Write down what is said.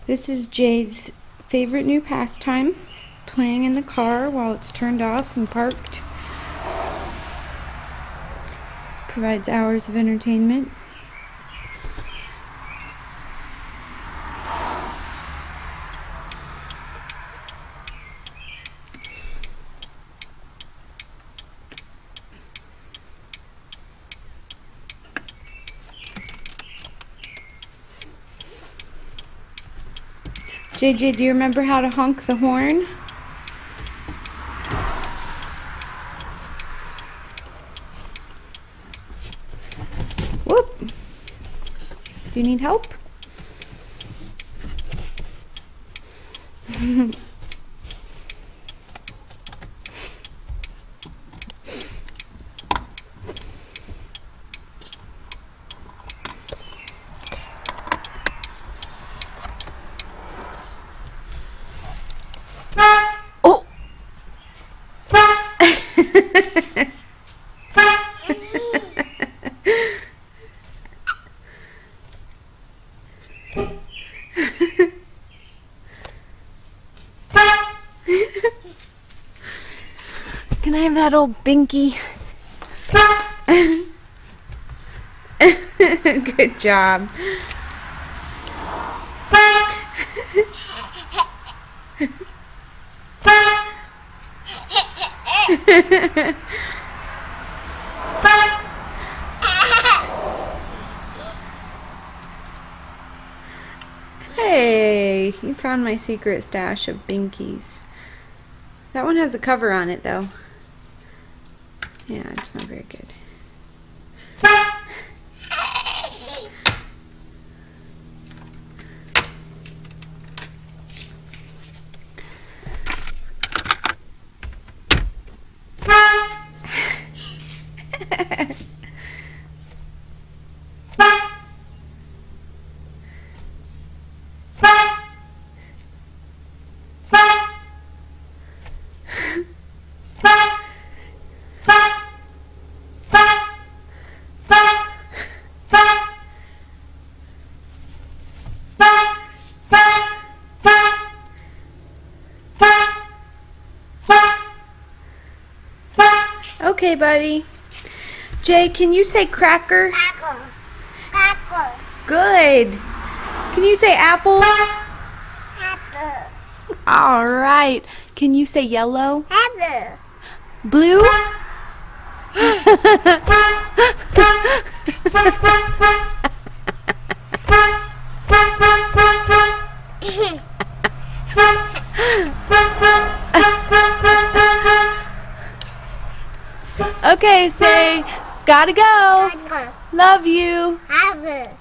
This is Jade's favorite new pastime, playing in the car while it's turned off and parked. Provides hours of entertainment. JJ, do you remember how to honk the horn? Whoop! Do you need help? Oh! Can I have that old binky? Good job. Hey, you found my secret stash of binkies. That one has a cover on it though. Yeah, it's not very good. Okay, buddy. Jay, can you say cracker? Apple. Apple. Good. Can you say apple? Apple. All right. Can you say yellow? Apple. Blue? Okay, say, gotta go. Apple. Love you. Apple.